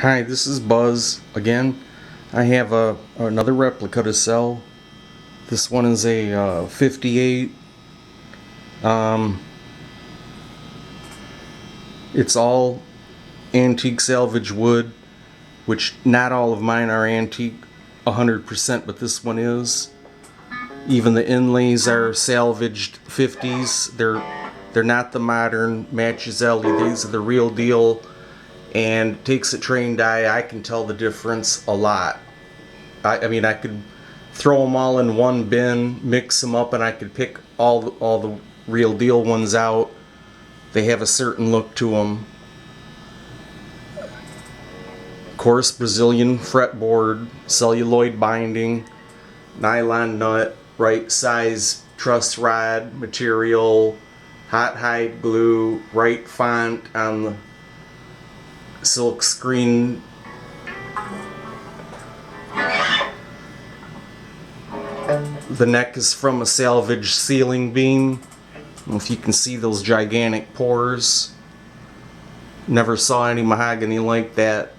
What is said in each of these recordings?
Hi, this is Buzz again. I have another replica to sell. This one is a 58. Um, it's all antique salvage wood, which not all of mine are antique 100%, but this one is. Even the inlays are salvaged 50s. They're not the modern Machiavelli. These are the real deal. And takes a trained eye. I can tell the difference a lot. I mean, I could throw them all in one bin, mix them up, and I could pick all the real deal ones out. They have a certain look to them. Of course, Brazilian fretboard, celluloid binding, nylon nut, right size truss rod material, hot hide glue, right font on the silk screen. The neck is from a salvaged ceiling beam. I don't know if you can see those gigantic pores. Never saw any mahogany like that.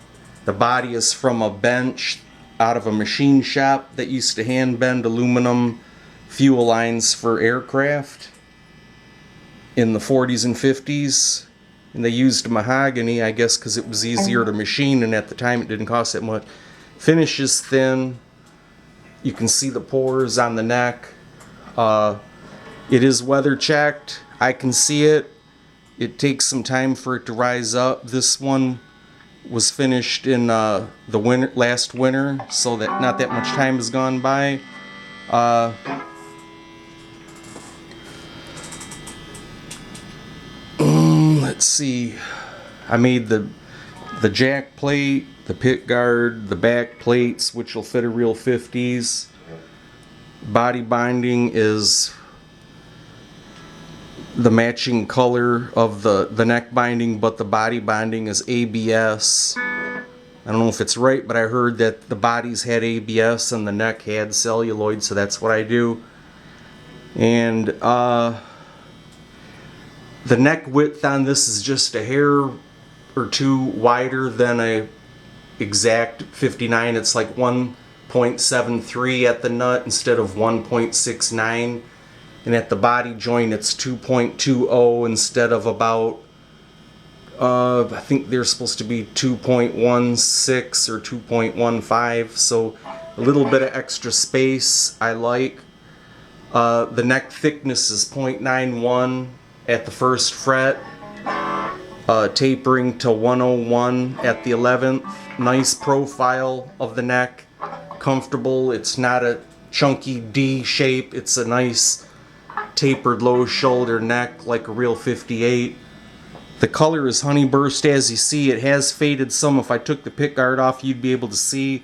The body is from a bench out of a machine shop that used to hand bend aluminum fuel lines for aircraft in the 40s and 50s. And they used mahogany, I guess, because it was easier to machine, and at the time it didn't cost that much. Finish is thin. You can see the pores on the neck. It is weather checked. I can see it. It takes some time for it to rise up. This one was finished in the last winter, so that not that much time has gone by. Let's see. I made the jack plate, the pit guard, the back plates, which will fit a real 50s. Body binding is the matching color of the neck binding, but the body binding is ABS. I don't know if it's right, but I heard that the bodies had ABS and the neck had celluloid, so that's what I do. And the neck width on this is just a hair or two wider than a exact 59. It's like 1.73 at the nut instead of 1.69, and at the body joint it's 2.20 instead of about I think they're supposed to be 2.16 or 2.15, so a little bit of extra space I like. The neck thickness is 0.91 at the first fret, tapering to 101 at the 11th. Nice profile of the neck, comfortable. It's not a chunky D shape. It's a nice tapered low shoulder neck like a real 58. The color is honeyburst. As you see, it has faded some. If I took the pick guard off, you'd be able to see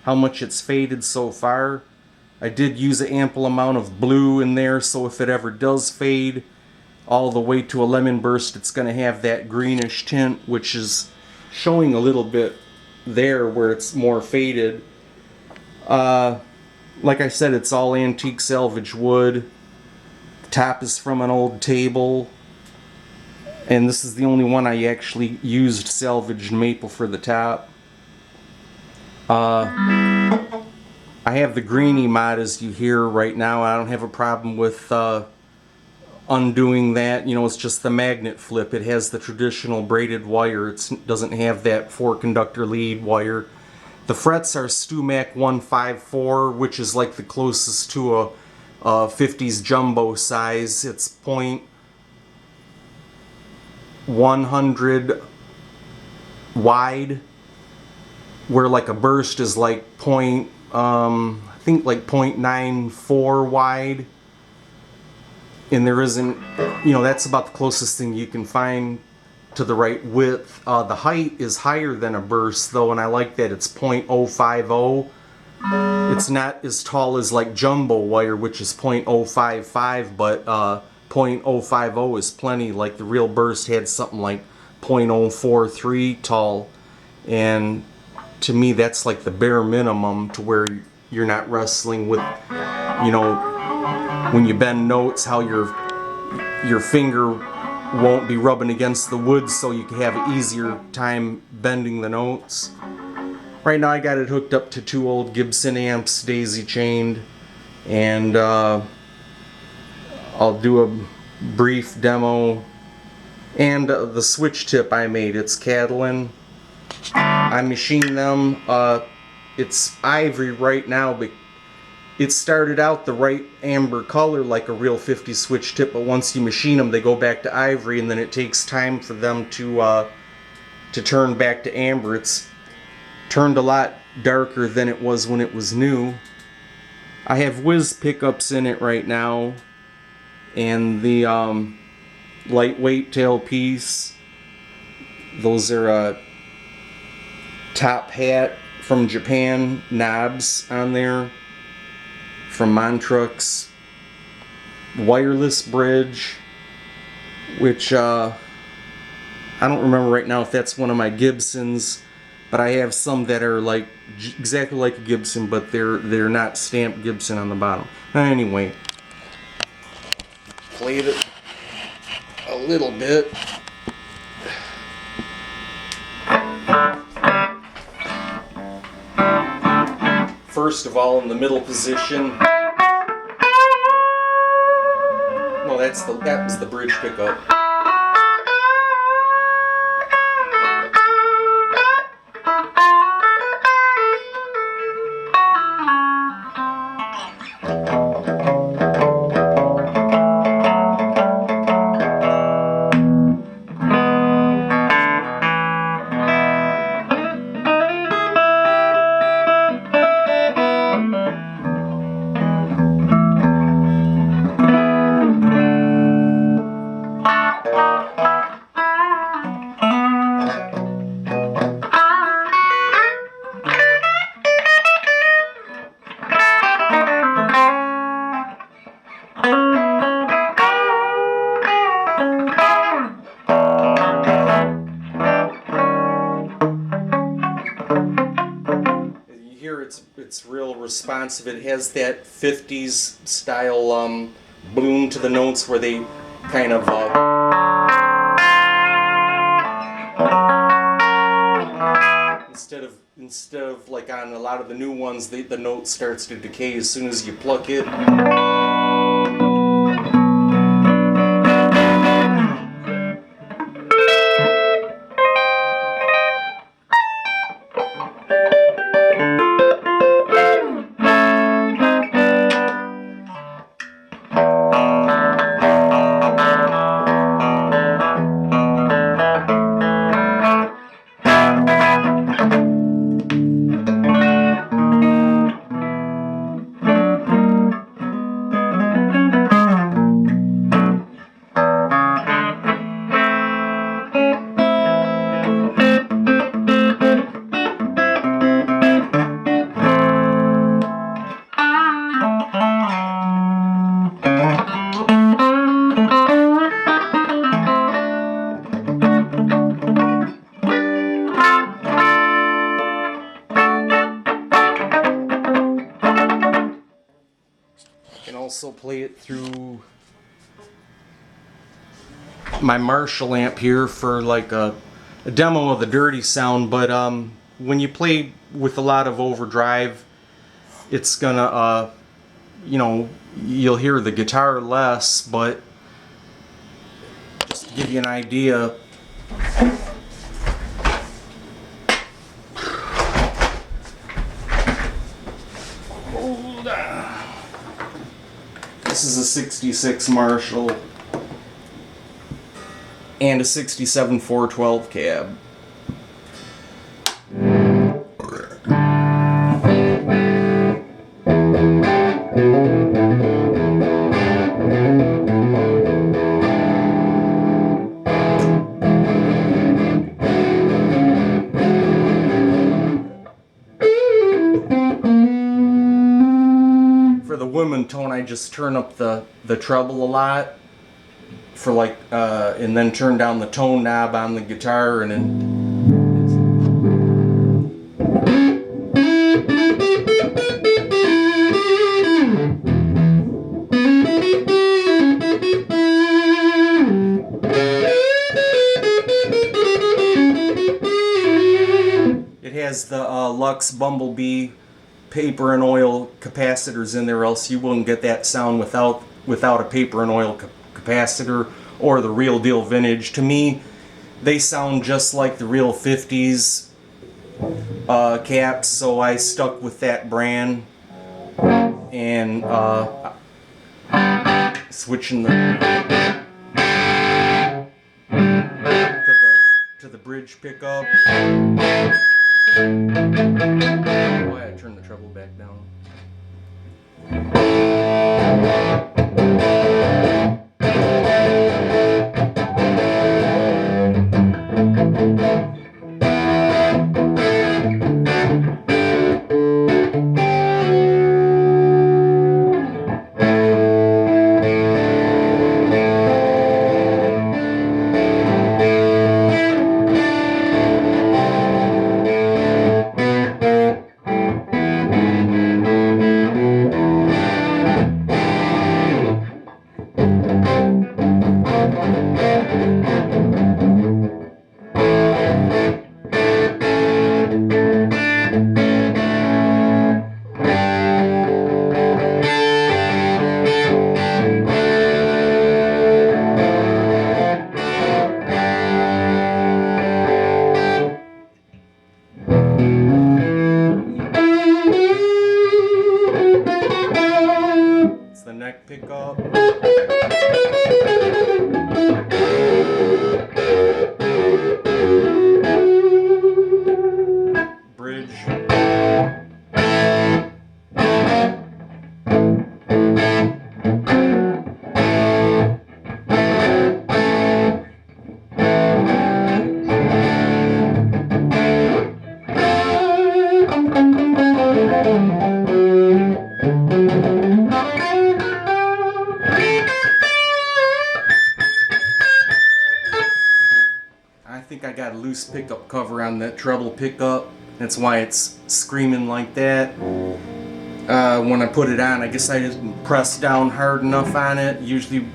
how much it's faded so far. I did use an ample amount of blue in there, so if it ever does fade all the way to a lemon burst, it's going to have that greenish tint, which is showing a little bit there where it's more faded. Like I said, it's all antique salvage wood. The top is from an old table, and this is the only one I actually used salvaged maple for the top. I have the greenie mod as you hear right now. I don't have a problem with undoing that. You know, it's just the magnet flip. It has the traditional braided wire. It doesn't have that 4-conductor lead wire. The frets are Stumac 154, which is like the closest to a 50s jumbo size. It's 0.100 wide, where like a burst is like I think like 0.94 wide. And there isn't, you know, that's about the closest thing you can find to the right width. The height is higher than a burst though, and I like that it's 0.050. It's not as tall as like jumbo wire, which is 0.055, but 0.050 is plenty. Like the real burst had something like 0.043 tall, and to me that's like the bare minimum to where you're not wrestling with, you know, when you bend notes, how your finger won't be rubbing against the wood, so you can have an easier time bending the notes. Right now I got it hooked up to 2 old Gibson amps, daisy chained, and I'll do a brief demo. And the switch tip I made, it's Catalan. I machined them. It's ivory right now, but it started out the right amber color like a real 50 switch tip, but once you machine them they go back to ivory, and then it takes time for them to turn back to amber. It's turned a lot darker than it was when it was new. I have whiz pickups in it right now, and the lightweight tailpiece. Those are top hat from Japan knobs on there from Montrux. Wireless bridge, which I don't remember right now if that's one of my Gibsons, but I have some that are like exactly like a Gibson, but they're not stamped Gibson on the bottom. Anyway, played it a little bit. First of all, in the middle position. No, that was the bridge pickup. It's real responsive. It has that 50s style boom to the notes where they kind of instead of like on a lot of the new ones, the note starts to decay as soon as you pluck it. Also play it through my Marshall amp here for like a demo of the dirty sound, but when you play with a lot of overdrive, it's gonna you know, you'll hear the guitar less, but just to give you an idea, this is a 66 Marshall and a 67 412 cab. For the women tone, I just turn up the treble a lot for like and then turn down the tone knob on the guitar, and then has the Lux Bumblebee paper and oil capacitors in there, else you wouldn't get that sound without a paper and oil capacitor or the real deal vintage. To me, they sound just like the real 50s caps, so I stuck with that brand and switching to the bridge pickup. Why I turned the treble back down. The neck pickup. Bridge. I think I got a loose pickup cover on that treble pickup. That's why it's screaming like that. When I put it on, I guess I just pressed down hard enough on it. Usually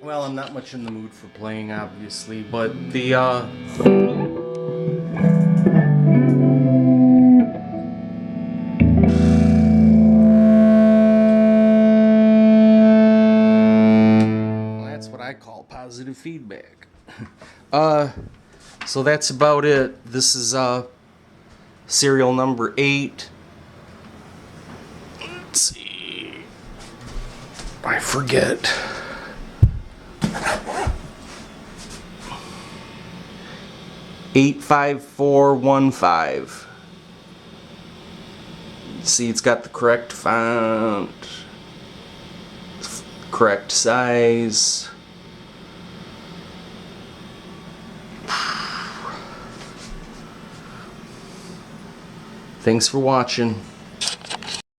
well, I'm not much in the mood for playing, obviously, but the that's what I call positive feedback. So that's about it. This is serial number 8. Let's see. I forget. $85415. See, it's got the correct font, correct size. Thanks for watching.